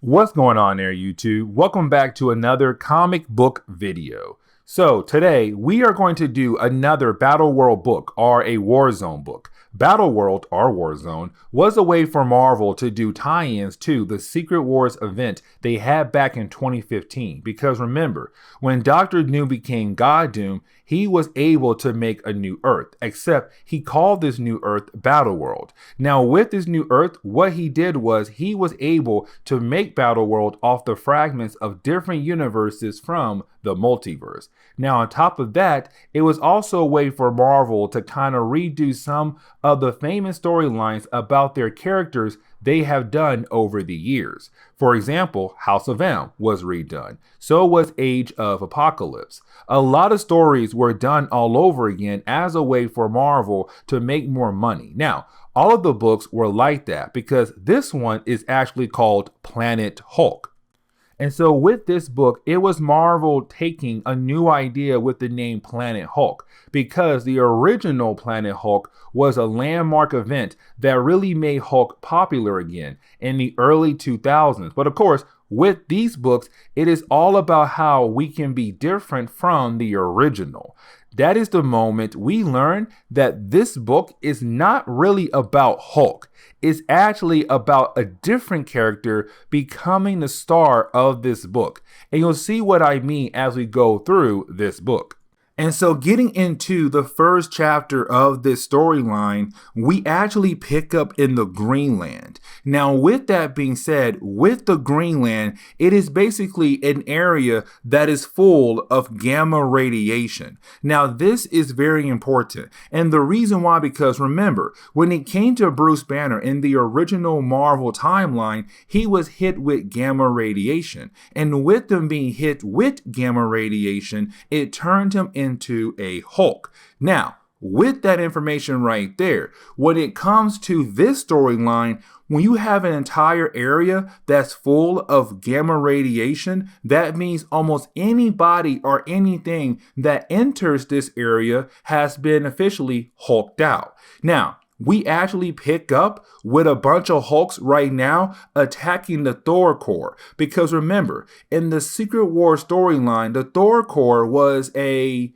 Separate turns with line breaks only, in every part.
What's going on there, YouTube? Welcome back to another comic book video. So today we are going to do another Battleworld book or a Warzone book. Battleworld or Warzone was a way for Marvel to do tie-ins to the Secret Wars event they had back in 2015. Because remember, when Dr. Doom became God Doom, he was able to make a new Earth, except he called this new Earth Battleworld. Now with this new Earth, what he did was he was able to make Battleworld off the fragments of different universes from the multiverse. Now on top of that, it was also a way for Marvel to kind of redo some of the famous storylines about their characters they have done over the years. For example, House of M was redone. So was Age of Apocalypse. A lot of stories were done all over again as a way for Marvel to make more money. Now, all of the books were like that because this one is actually called Planet Hulk. And so with this book, it was Marvel taking a new idea with the name Planet Hulk, because the original Planet Hulk was a landmark event that really made Hulk popular again in the early 2000s. But of course, with these books, it is all about how we can be different from the original. That is the moment we learn that this book is not really about Hulk. It's actually about a different character becoming the star of this book. And you'll see what I mean as we go through this book. And so getting into the first chapter of this storyline, we actually pick up in the Greenland. Now, with that being said, with the Greenland, it is basically an area that is full of gamma radiation. Now, this is very important. And the reason why, because remember, when it came to Bruce Banner in the original Marvel timeline, he was hit with gamma radiation. And with them being hit with gamma radiation, it turned him into a Hulk. Now, with that information right there, when it comes to this storyline, when you have an entire area that's full of gamma radiation, that means almost anybody or anything that enters this area has been officially hulked out. Now, we actually pick up with a bunch of Hulks right now attacking the Thor Corps. Because remember, in the Secret War storyline, the Thor Corps was a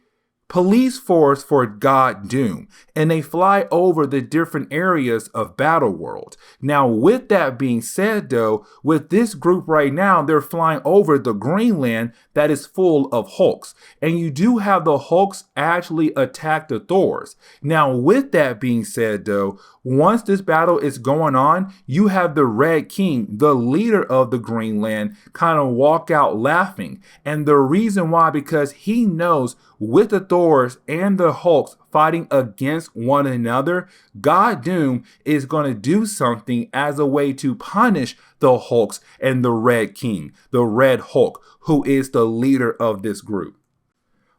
police force for God Doom, and they fly over the different areas of Battleworld. Now, with that being said, though, with this group right now, they're flying over the Greenland that is full of Hulks, and you do have the Hulks actually attack the Thors. Now, with that being said, though, once this battle is going on, you have the Red King, the leader of the Greenland, kind of walk out laughing. And the reason why, because he knows with the Thors and the Hulks fighting against one another, God Doom is going to do something as a way to punish the Hulks and the Red King, the Red Hulk, who is the leader of this group.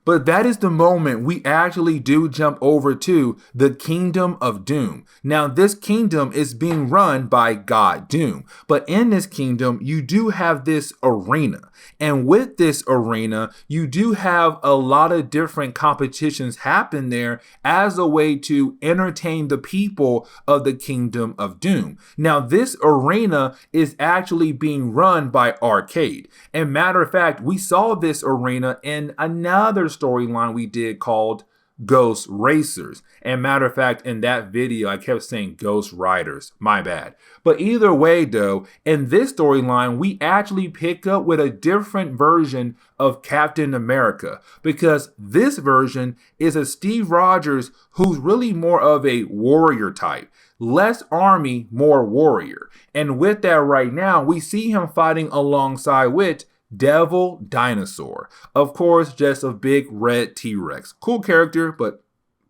But that is the moment we actually do jump over to the Kingdom of Doom. Now, this kingdom is being run by God Doom. But in this kingdom, you do have this arena. And with this arena, you do have a lot of different competitions happen there as a way to entertain the people of the Kingdom of Doom. Now, this arena is actually being run by Arcade. And matter of fact, we saw this arena in another storyline we did called Ghost Racers. And matter of fact, in that video, I kept saying Ghost Riders. My bad. But either way, though, in this storyline, we actually pick up with a different version of Captain America, because this version is a Steve Rogers who's really more of a warrior type. Less army, more warrior. And with that right now, we see him fighting alongside with Devil Dinosaur. Of course, just a big red T-Rex. Cool character, but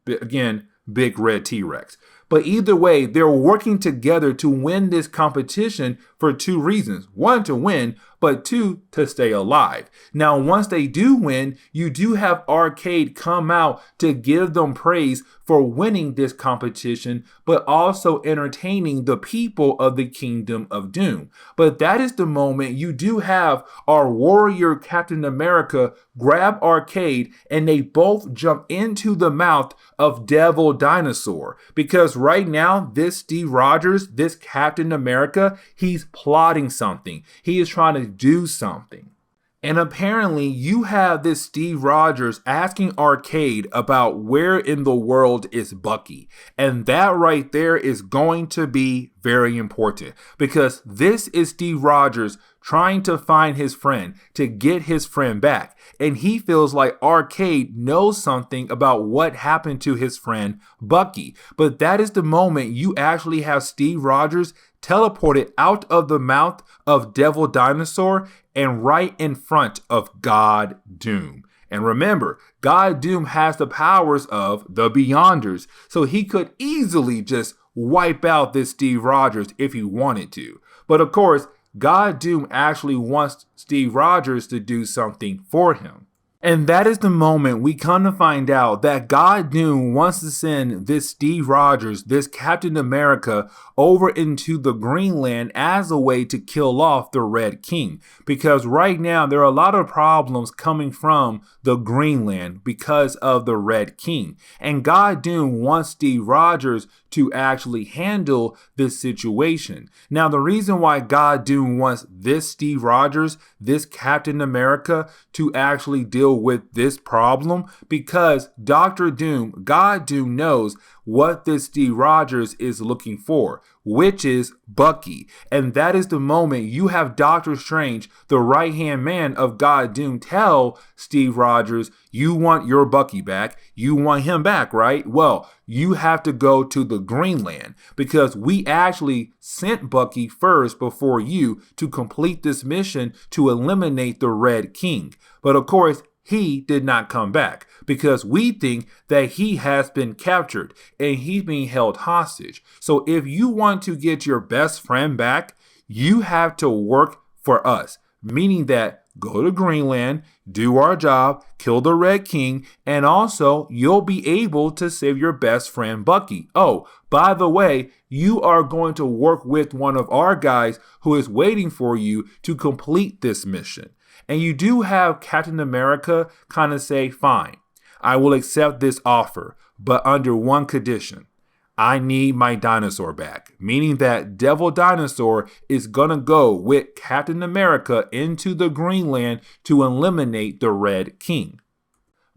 again, big red T-Rex. But either way, they're working together to win this competition for two reasons. One, to win, but two, to stay alive. Now, once they do win, you do have Arcade come out to give them praise for winning this competition, but also entertaining the people of the Kingdom of Doom. But that is the moment you do have our warrior Captain America grab Arcade, and they both jump into the mouth of Devil Dinosaur. Because right now, this Steve Rogers, this Captain America, he's plotting something. He is trying to do something. And apparently you have this Steve Rogers asking Arcade about where in the world is Bucky. And that right there is going to be very important because this is Steve Rogers trying to find his friend, to get his friend back. And he feels like Arcade knows something about what happened to his friend Bucky. But that is the moment you actually have Steve Rogers teleported out of the mouth of Devil Dinosaur and right in front of God Doom. And remember, God Doom has the powers of the Beyonders, so he could easily just wipe out this Steve Rogers if he wanted to. But of course, God Doom actually wants Steve Rogers to do something for him. And that is the moment we come to find out that God Doom wants to send this Steve Rogers, this Captain America, over into the Greenland as a way to kill off the Red King. Because right now there are a lot of problems coming from the Greenland because of the Red King. And God Doom wants Steve Rogers to actually handle this situation. Now, the reason why God Doom wants this Steve Rogers, this Captain America, to actually deal with this problem, because Dr. Doom, God Doom, knows what this Steve Rogers is looking for, which is Bucky. And that is the moment you have Doctor Strange, the right-hand man of God Doom, tell Steve Rogers, you want your Bucky back. You want him back, right? Well, you have to go to the Greenland because we actually sent Bucky first before you to complete this mission to eliminate the Red King. But of course, he did not come back because we think that he has been captured and he's being held hostage. So if you want to get your best friend back, you have to work for us, meaning that go to Greenland, do our job, kill the Red King, and also you'll be able to save your best friend Bucky. Oh, by the way, you are going to work with one of our guys who is waiting for you to complete this mission. And you do have Captain America kind of say, fine, I will accept this offer, but under one condition. I need my dinosaur back, meaning that Devil Dinosaur is going to go with Captain America into the Greenland to eliminate the Red King.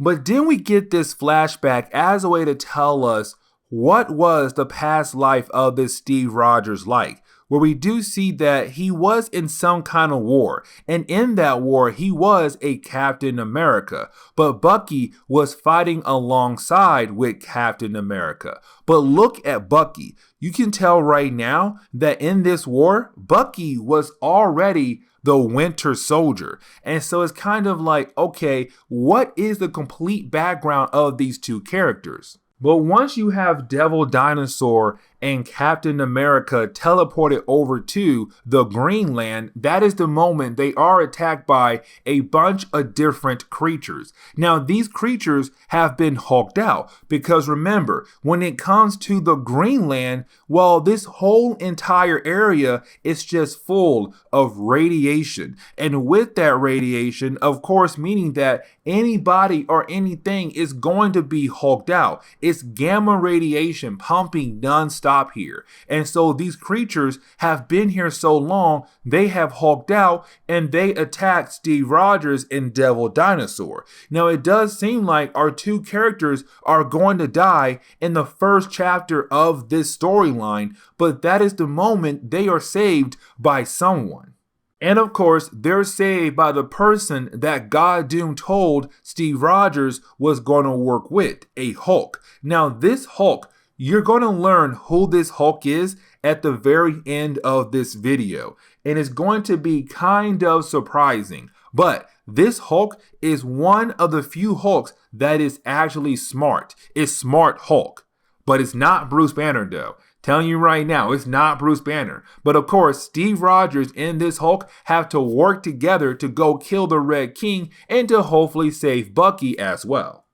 But then we get this flashback as a way to tell us what was the past life of this Steve Rogers like, where we do see that he was in some kind of war, and in that war he was a Captain America, but Bucky was fighting alongside with Captain America. But look at Bucky. You can tell right now that in this war, Bucky was already the Winter Soldier. And so it's kind of like, okay, what is the complete background of these two characters? But once you have Devil Dinosaur and Captain America teleported over to the Greenland, that is the moment they are attacked by a bunch of different creatures. Now, these creatures have been hulked out because remember, when it comes to the Greenland, well, this whole entire area is just full of radiation. And with that radiation, of course, meaning that anybody or anything is going to be hulked out. It's gamma radiation pumping nonstop here. And so these creatures have been here so long, they have hulked out and they attacked Steve Rogers and Devil Dinosaur. Now, it does seem like our two characters are going to die in the first chapter of this storyline, but that is the moment they are saved by someone. And of course, they're saved by the person that God Doom told Steve Rogers was going to work with, a Hulk. Now, this Hulk, you're going to learn who this Hulk is at the very end of this video. And it's going to be kind of surprising. But this Hulk is one of the few Hulks that is actually smart. It's Smart Hulk. But it's not Bruce Banner though. Telling you right now, it's not Bruce Banner. But of course, Steve Rogers and this Hulk have to work together to go kill the Red King and to hopefully save Bucky as well.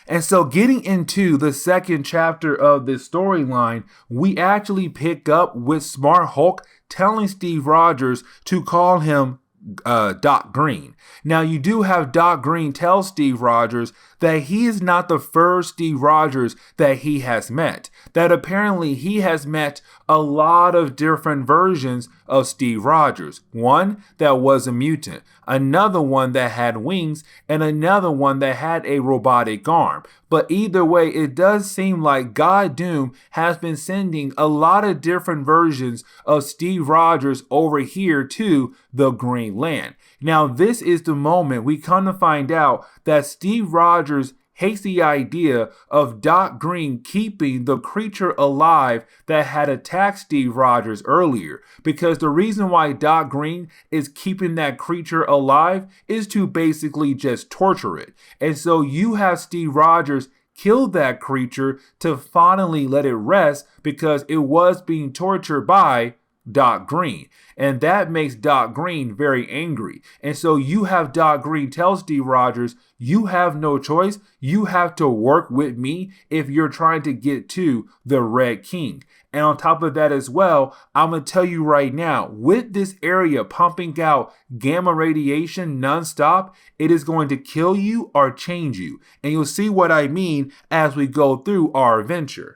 And so getting into the second chapter of this storyline, we actually pick up with Smart Hulk telling Steve Rogers to call him Doc Green. Now, you do have Doc Green tell Steve Rogers that he is not the first Steve Rogers that he has met. That apparently he has met a lot of different versions of Steve Rogers. One that was a mutant, another one that had wings, and another one that had a robotic arm. But either way, it does seem like God Doom has been sending a lot of different versions of Steve Rogers over here to the Greenland. Now, this is the moment we come to find out that Steve Rogers hates the idea of Doc Green keeping the creature alive that had attacked Steve Rogers earlier. Because the reason why Doc Green is keeping that creature alive is to basically just torture it. And so you have Steve Rogers kill that creature to finally let it rest because it was being tortured by Doc Green. And that makes Doc Green very angry. And so you have Doc Green tell Steve Rogers, you have no choice. You have to work with me if you're trying to get to the Red King. And on top of that as well, I'm going to tell you right now, with this area pumping out gamma radiation nonstop, it is going to kill you or change you. And you'll see what I mean as we go through our adventure.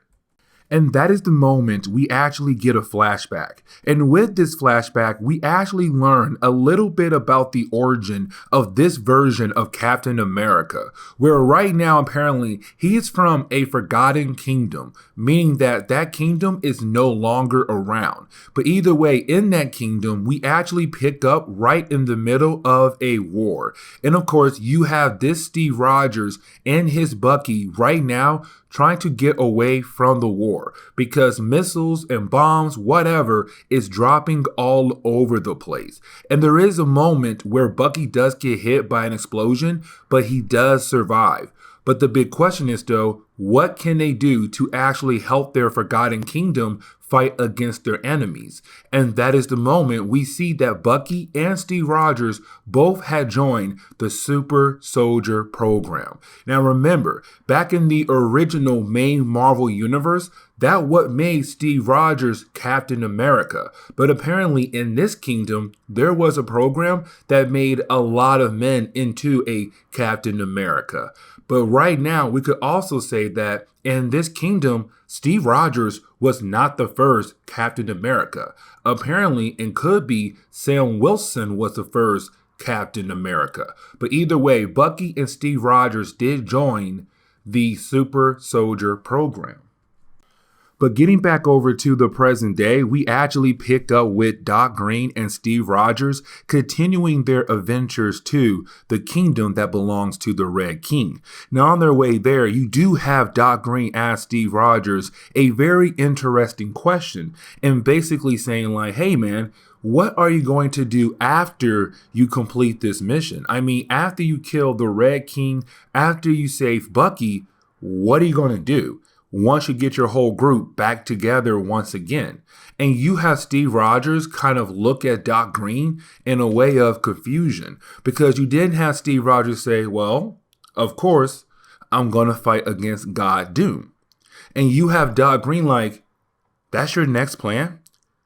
And that is the moment we actually get a flashback. And with this flashback, we actually learn a little bit about the origin of this version of Captain America, where right now, apparently, he is from a forgotten kingdom, meaning that that kingdom is no longer around. But either way, in that kingdom, we actually pick up right in the middle of a war. And of course, you have this Steve Rogers and his Bucky right now trying to get away from the war because missiles and bombs, whatever, is dropping all over the place. And there is a moment where Bucky does get hit by an explosion, but he does survive. But the big question is, though, what can they do to actually help their forgotten kingdom fight against their enemies? And that is the moment we see that Bucky and Steve Rogers both had joined the Super Soldier program. Now remember, back in the original main Marvel universe, that what made Steve Rogers Captain America. But apparently in this kingdom, there was a program that made a lot of men into a Captain America. But right now, we could also say that in this kingdom, Steve Rogers was not the first Captain America. Apparently, and could be, Sam Wilson was the first Captain America. But either way, Bucky and Steve Rogers did join the Super Soldier program. But getting back over to the present day, we actually pick up with Doc Green and Steve Rogers continuing their adventures to the kingdom that belongs to the Red King. Now on their way there, you do have Doc Green ask Steve Rogers a very interesting question and basically saying like, hey man, what are you going to do after you complete this mission? I mean, after you kill the Red King, after you save Bucky, what are you going to do once you get your whole group back together once again? And you have Steve Rogers kind of look at Doc Green in a way of confusion because you didn't have Steve Rogers say, well, of course, I'm going to fight against God Doom. And you have Doc Green like, that's your next plan?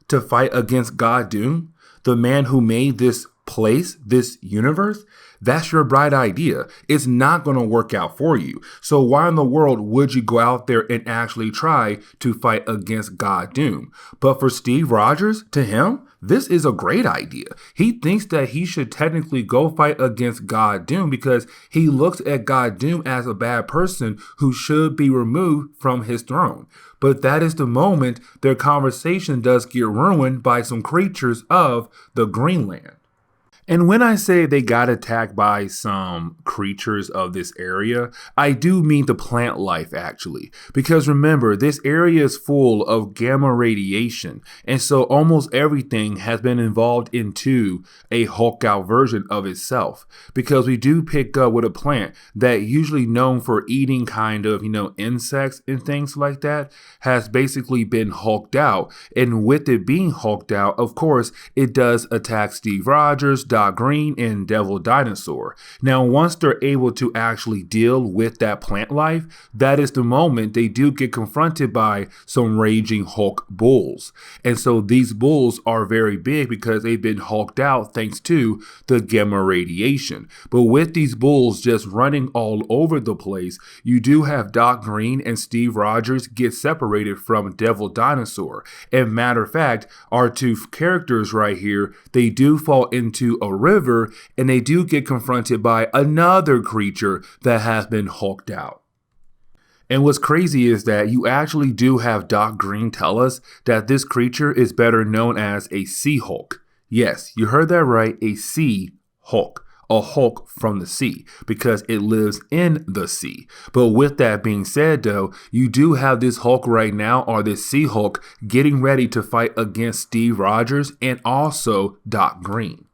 To fight against God Doom? The man who made this place, this universe? That's your bright idea. It's not going to work out for you. So why in the world would you go out there and actually try to fight against God Doom? But for Steve Rogers, to him, this is a great idea. He thinks that he should technically go fight against God Doom because he looks at God Doom as a bad person who should be removed from his throne. But that is the moment their conversation does get ruined by some creatures of the Greenland. And when I say they got attacked by some creatures of this area, I do mean the plant life actually. Because remember, this area is full of gamma radiation. And so almost everything has been involved into a Hulk out version of itself. Because we do pick up with a plant that usually known for eating kind of, insects and things like that, has basically been hulked out. And with it being hulked out, of course, it does attack Steve Rogers, Doc Green and Devil Dinosaur. Now, once they're able to actually deal with that plant life, that is the moment they do get confronted by some raging Hulk bulls. And so these bulls are very big because they've been hulked out thanks to the gamma radiation. But with these bulls just running all over the place, you do have Doc Green and Steve Rogers get separated from Devil Dinosaur. And matter of fact, our two characters right here, they do fall into a river and they do get confronted by another creature that has been hulked out. And what's crazy is that you actually do have Doc Green tell us that this creature is better known as a Sea Hulk. Yes, you heard that right, a Sea Hulk. A Hulk from the sea because it lives in the sea. But with that being said though, you do have this Hulk right now, or this Sea Hulk, getting ready to fight against Steve Rogers and also Doc Green.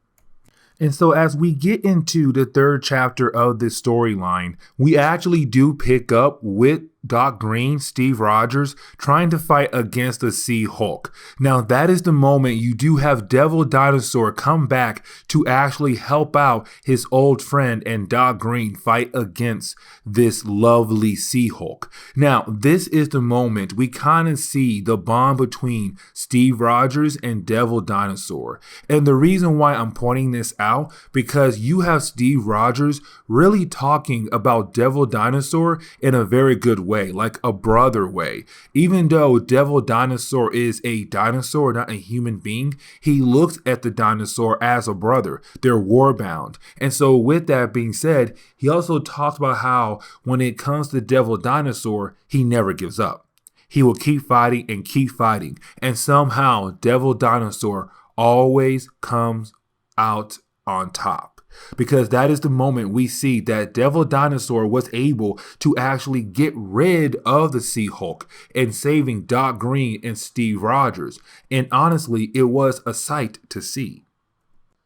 And so as we get into the third chapter of this storyline, we actually do pick up with Doc Green, Steve Rogers, trying to fight against the Sea Hulk. Now that is the moment you do have Devil Dinosaur come back to actually help out his old friend and Doc Green fight against this lovely Sea Hulk. Now this is the moment we kind of see the bond between Steve Rogers and Devil Dinosaur. And the reason why I'm pointing this out, because you have Steve Rogers really talking about Devil Dinosaur in a very good way, like a brother way. Even though Devil Dinosaur is a dinosaur, not a human being, he looks at the dinosaur as a brother. They're warbound. And so with that being said, he also talks about how when it comes to Devil Dinosaur, he never gives up. He will keep fighting and keep fighting. And somehow Devil Dinosaur always comes out on top. Because that is the moment we see that Devil Dinosaur was able to actually get rid of the Sea Hulk and saving Doc Green and Steve Rogers. And honestly, it was a sight to see.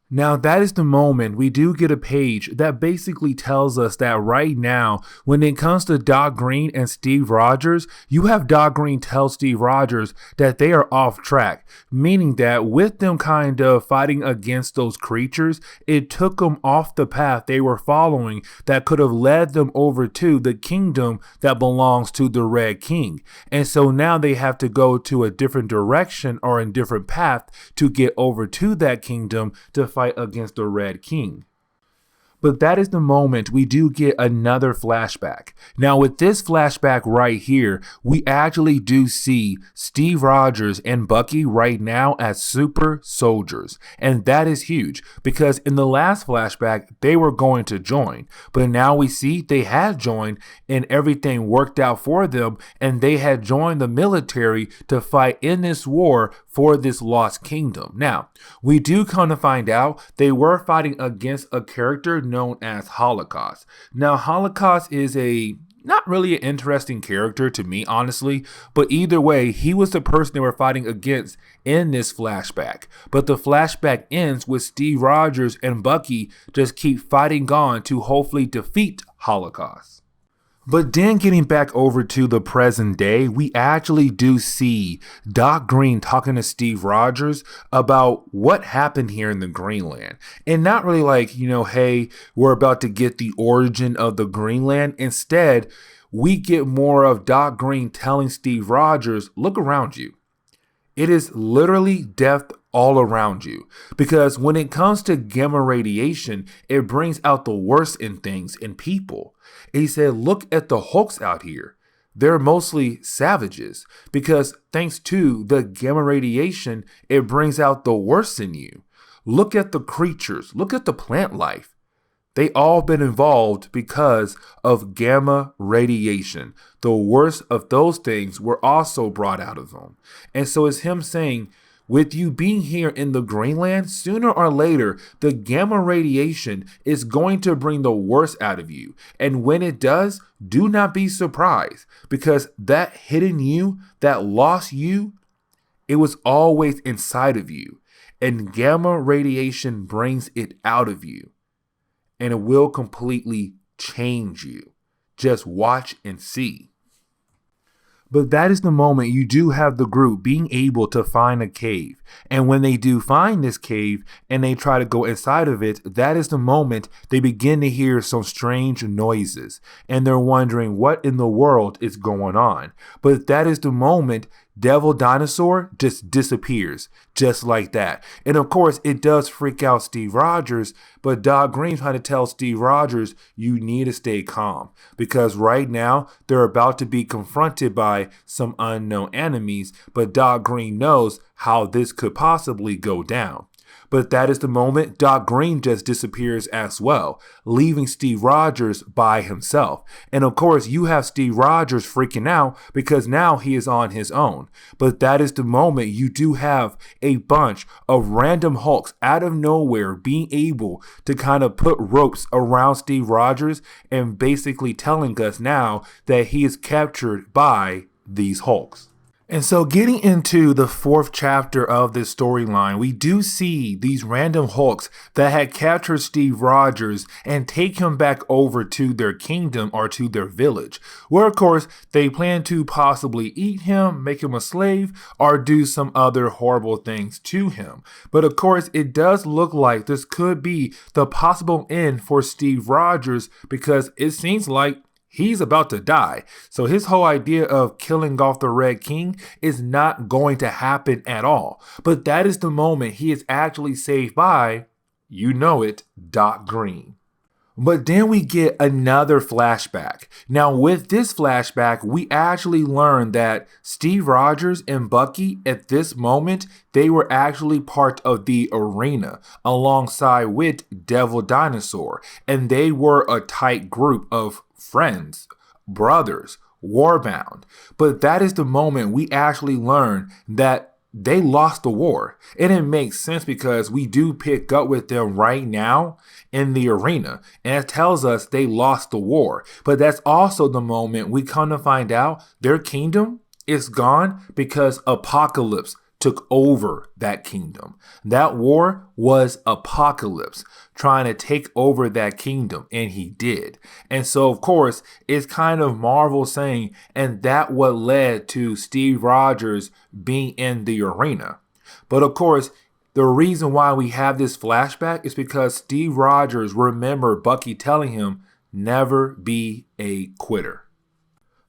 Now that is the moment we do get a page that basically tells us that right now, when it comes to Doc Green and Steve Rogers, you have Doc Green tell Steve Rogers that they are off track, meaning that with them kind of fighting against those creatures, it took them off the path they were following that could have led them over to the kingdom that belongs to the Red King. And so now they have to go to a different direction or a different path to get over to that kingdom to fight against the Red King. But that is the moment we do get another flashback. Now with this flashback right here, we actually do see Steve Rogers and Bucky right now as super soldiers. And that is huge because in the last flashback, they were going to join. But now we see they had joined and everything worked out for them. And they had joined the military to fight in this war for this lost kingdom. Now, we do come to find out they were fighting against a character known as Holocaust. Now, Holocaust is not really an interesting character to me, honestly, but either way, he was the person they were fighting against in this flashback. But the flashback ends with Steve Rogers and Bucky just keep fighting on to hopefully defeat Holocaust. But then getting back over to the present day, we actually do see Doc Green talking to Steve Rogers about what happened here in the Greenland. And not really like, hey, we're about to get the origin of the Greenland. Instead, we get more of Doc Green telling Steve Rogers, look around you. It is literally death all around you. Because when it comes to gamma radiation, it brings out the worst in things, in people. And he said, look at the Hulks out here. They're mostly savages because thanks to the gamma radiation, it brings out the worst in you. Look at the creatures. Look at the plant life. They all been involved because of gamma radiation. The worst of those things were also brought out of them. And so it's him saying, with you being here in the Greenland, sooner or later, the gamma radiation is going to bring the worst out of you. And when it does, do not be surprised because that hidden you, that lost you, it was always inside of you. And gamma radiation brings it out of you. And it will completely change you. Just watch and see. But that is the moment you do have the group being able to find a cave. And when they do find this cave and they try to go inside of it, that is the moment they begin to hear some strange noises. And they're wondering what in the world is going on. But that is the moment Devil Dinosaur just disappears, just like that. And of course, it does freak out Steve Rogers, but Doc Green trying to tell Steve Rogers, you need to stay calm, because right now they're about to be confronted by some unknown enemies, but Doc Green knows how this could possibly go down. But that is the moment Doc Green just disappears as well, leaving Steve Rogers by himself. And of course, you have Steve Rogers freaking out because now he is on his own. But that is the moment you do have a bunch of random Hulks out of nowhere being able to kind of put ropes around Steve Rogers and basically telling us now that he is captured by these Hulks. And so getting into the 4th chapter of this storyline, we do see these random Hulks that had captured Steve Rogers and take him back over to their kingdom or to their village, where of course they plan to possibly eat him, make him a slave, or do some other horrible things to him. But of course it does look like this could be the possible end for Steve Rogers, because it seems like he's about to die. So his whole idea of killing off the Red King is not going to happen at all. But that is the moment he is actually saved by, you know it, Doc Green. But then we get another flashback. Now with this flashback, we actually learn that Steve Rogers and Bucky at this moment, they were actually part of the arena alongside with Devil Dinosaur. And they were a tight group of friends, brothers, warbound. But that is the moment we actually learn that they lost the war. And it makes sense because we do pick up with them right now in the arena. And it tells us they lost the war. But that's also the moment we come to find out their kingdom is gone because Apocalypse took over that kingdom. That war was Apocalypse trying to take over that kingdom, and he did. And so of course it's kind of Marvel saying, and that what led to Steve Rogers being in the arena. But of course the reason why we have this flashback is because Steve Rogers remembered Bucky telling him never be a quitter.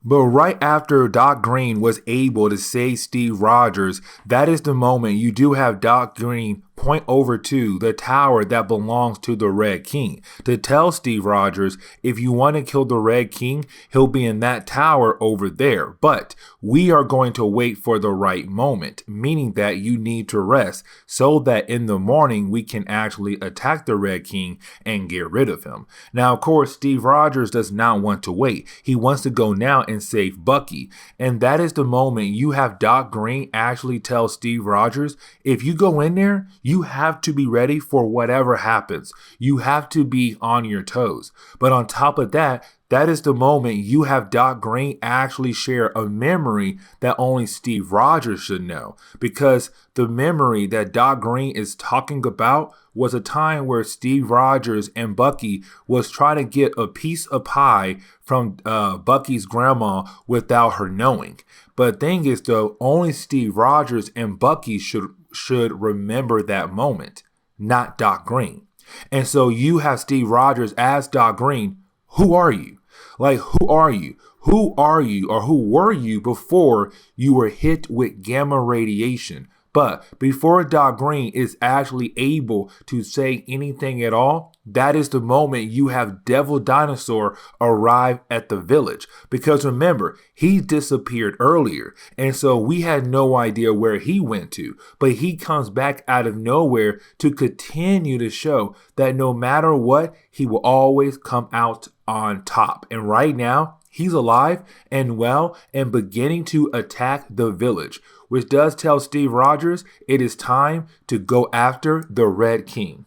But right after Doc Green was able to save Steve Rogers, that is the moment you do have Doc Green point over to the tower that belongs to the Red King to tell Steve Rogers, if you want to kill the Red King, he'll be in that tower over there. But we are going to wait for the right moment, meaning that you need to rest so that in the morning we can actually attack the Red King and get rid of him. Now, of course, Steve Rogers does not want to wait. He wants to go now and save Bucky. And that is the moment you have Doc Green actually tell Steve Rogers, if you go in there, you have to be ready for whatever happens. You have to be on your toes. But on top of that, that is the moment you have Doc Green actually share a memory that only Steve Rogers should know. Because the memory that Doc Green is talking about was a time where Steve Rogers and Bucky was trying to get a piece of pie from Bucky's grandma without her knowing. But the thing is though, only Steve Rogers and Bucky should remember that moment, not Doc Green. And so you have Steve Rogers as Doc Green. Who are you? Like, who are you? Who are you, or who were you before you were hit with gamma radiation? But before Doc Green is actually able to say anything at all, that is the moment you have Devil Dinosaur arrive at the village. Because remember, he disappeared earlier. And so we had no idea where he went to. But he comes back out of nowhere to continue to show that no matter what, he will always come out on top. And right now, he's alive and well and beginning to attack the village, which does tell Steve Rogers it is time to go after the Red King.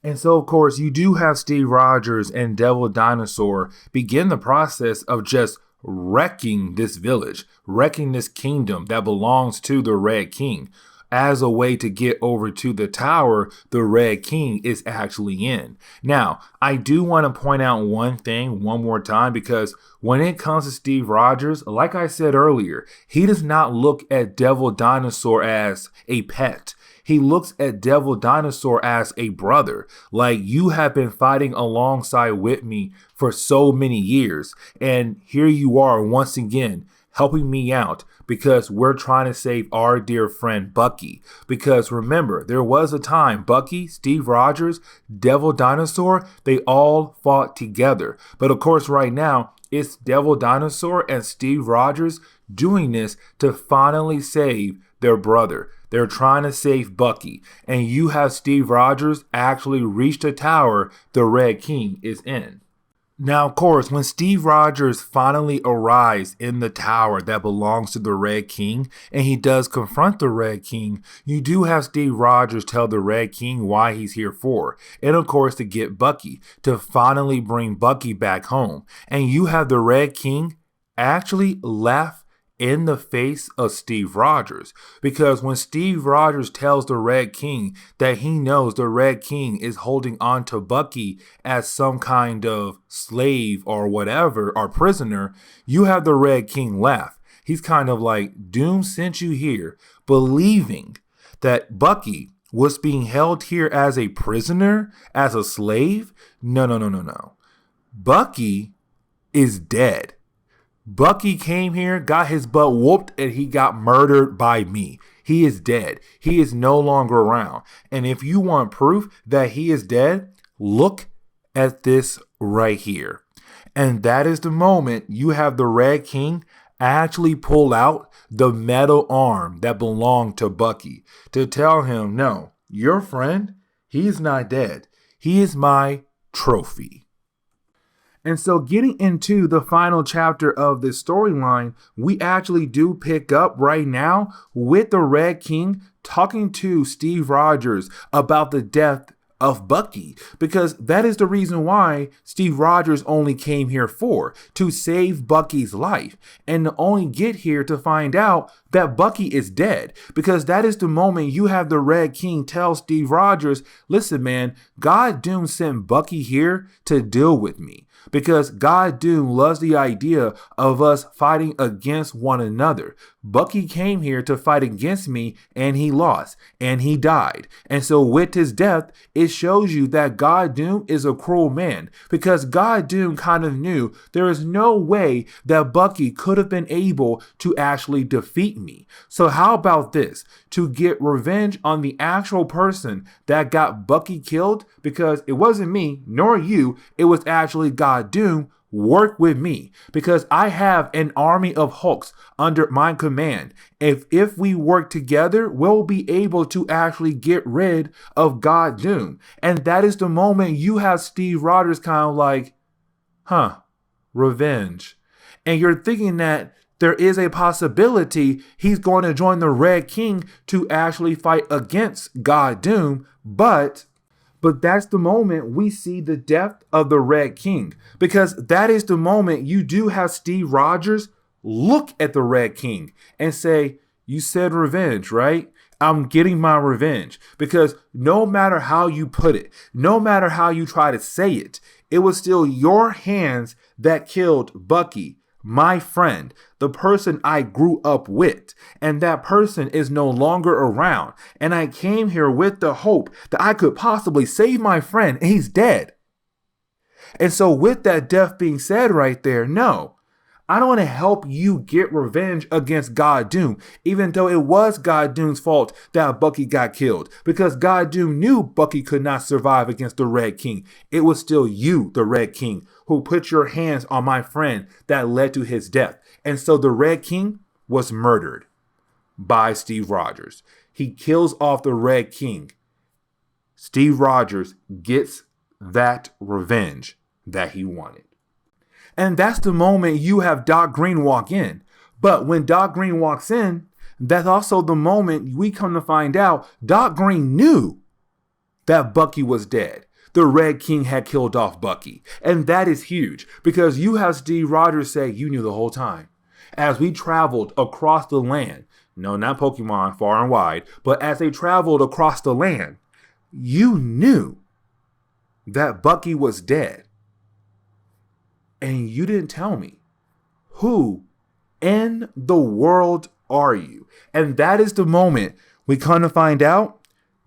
And so, of course, you do have Steve Rogers and Devil Dinosaur begin the process of just wrecking this village, wrecking this kingdom that belongs to the Red King. as a way to get over to the tower the Red King is actually in. Now, I do want to point out one thing one more time, because when it comes to Steve Rogers, like I said earlier, he does not look at Devil Dinosaur as a pet. He looks at Devil Dinosaur as a brother. Like, you have been fighting alongside with me for so many years, and here you are once again helping me out because we're trying to save our dear friend Bucky. Because remember, there was a time Bucky, Steve Rogers, Devil Dinosaur, they all fought together. But of course right now, it's Devil Dinosaur and Steve Rogers doing this to finally save their brother. They're trying to save Bucky. And you have Steve Rogers actually reach the tower the Red King is in. Now, of course, when Steve Rogers finally arrives in the tower that belongs to the Red King, and he does confront the Red King, you do have Steve Rogers tell the Red King why he's here for. And of course, to get Bucky, to finally bring Bucky back home. And you have the Red King actually laugh in the face of Steve Rogers, because when Steve Rogers tells the Red King that he knows the Red King is holding on to Bucky as some kind of slave or whatever, or prisoner, you have the Red King laugh. He's kind of like, Doom sent you here believing that Bucky was being held here as a prisoner, as a slave? No. Bucky is dead. Bucky came here, got his butt whooped, and he got murdered by me. He is dead. He is no longer around. And if you want proof that he is dead, look at this right here. And that is the moment you have the Red King actually pull out the metal arm that belonged to Bucky to tell him, no, your friend, he's not dead. He is my trophy. And so getting into the final chapter of this storyline, we actually do pick up right now with the Red King talking to Steve Rogers about the death of Bucky, because that is the reason why Steve Rogers only came here for, to save Bucky's life, and to only get here to find out that Bucky is dead, because that is the moment you have the Red King tell Steve Rogers, listen man, God Doom sent Bucky here to deal with me. Because God Doom loves the idea of us fighting against one another. Bucky came here to fight against me, and he lost, and he died. And so with his death, it shows you that God Doom is a cruel man, because God Doom kind of knew there is no way that Bucky could have been able to actually defeat me. So how about this? To get revenge on the actual person that got Bucky killed, because it wasn't me nor you, it was actually God Doom. Work with me, because I have an army of Hulks under my command. If we work together, we'll be able to actually get rid of God Doom. And that is the moment you have Steve Rogers kind of like, revenge. And you're thinking that there is a possibility he's going to join the Red King to actually fight against God Doom, but that's the moment we see the death of the Red King, because that is the moment you do have Steve Rogers look at the Red King and say, you said revenge, right? I'm getting my revenge, because no matter how you put it, no matter how you try to say it, it was still your hands that killed Bucky, my friend, the person I grew up with, and that person is no longer around. And I came here with the hope that I could possibly save my friend, and he's dead. And so with that death being said right there, no, I don't want to help you get revenge against God Doom, even though it was God Doom's fault that Bucky got killed, because God Doom knew Bucky could not survive against the Red King. It was still you, the Red King, who put your hands on my friend that led to his death. And so the Red King was murdered by Steve Rogers. He kills off the Red King. Steve Rogers gets that revenge that he wanted. And that's the moment you have Doc Green walk in. But when Doc Green walks in, that's also the moment we come to find out Doc Green knew that Bucky was dead. The Red King had killed off Bucky. And that is huge, because you have Steve Rogers say, you knew the whole time. As we traveled across the land, no, not Pokemon far and wide, but as they traveled across the land, you knew that Bucky was dead. And you didn't tell me. Who in the world are you? And that is the moment we come to find out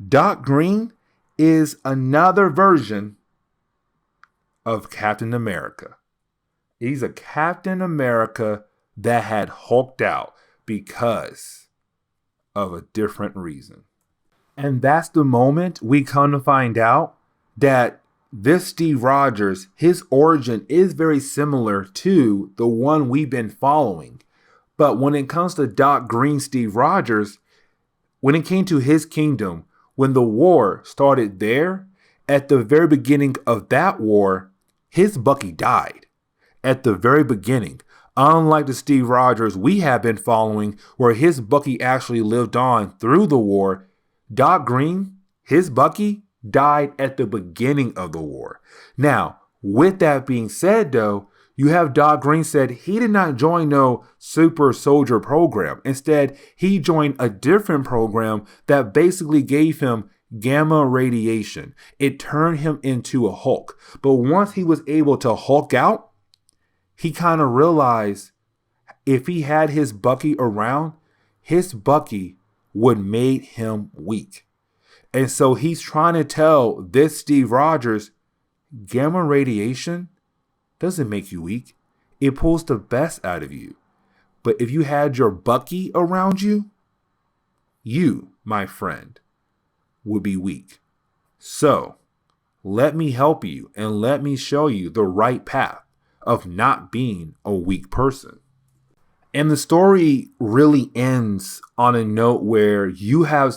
Doc Green is another version of Captain America. He's a Captain America that had hulked out because of a different reason. And that's the moment we come to find out that this Steve Rogers, his origin is very similar to the one we've been following. But when it comes to Doc Green Steve Rogers, when it came to his kingdom, when the war started there, at the very beginning of that war, his Bucky died. At the very beginning. Unlike the Steve Rogers we have been following, where his Bucky actually lived on through the war, Doc Green, his Bucky, died at the beginning of the war. Now, with that being said, though, you have Doc Green said he did not join no super soldier program. Instead, he joined a different program that basically gave him gamma radiation. It turned him into a Hulk. But once he was able to Hulk out, he kind of realized if he had his Bucky around, his Bucky would make him weak. And so he's trying to tell this Steve Rogers, gamma radiation doesn't make you weak. It pulls the best out of you. But if you had your Bucky around you, you, my friend, would be weak. So let me help you and let me show you the right path of not being a weak person. And the story really ends on a note where you have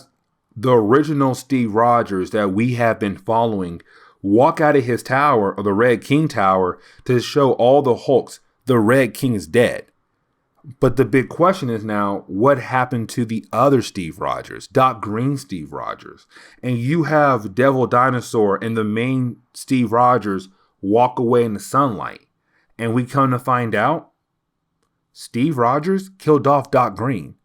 the original Steve Rogers that we have been following walk out of his tower, or the Red King Tower, to show all the Hulks the Red King is dead. But the big question is now, what happened to the other Steve Rogers, Doc Green Steve Rogers? And you have Devil Dinosaur and the main Steve Rogers walk away in the sunlight. And we come to find out Steve Rogers killed off Doc Green.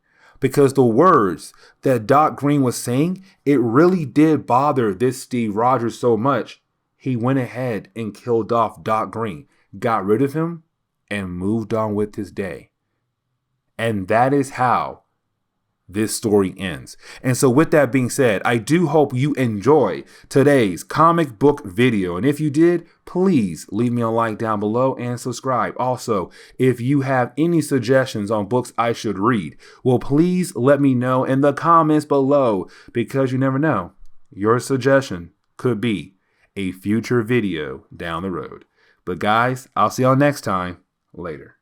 Because the words that Doc Green was saying, it really did bother this Steve Rogers so much, he went ahead and killed off Doc Green, got rid of him, and moved on with his day. And that is how this story ends. And so with that being said, I do hope you enjoy today's comic book video. And if you did, please leave me a like down below and subscribe. Also, if you have any suggestions on books I should read, well, please let me know in the comments below, because you never know, your suggestion could be a future video down the road. But guys, I'll see y'all next time. Later.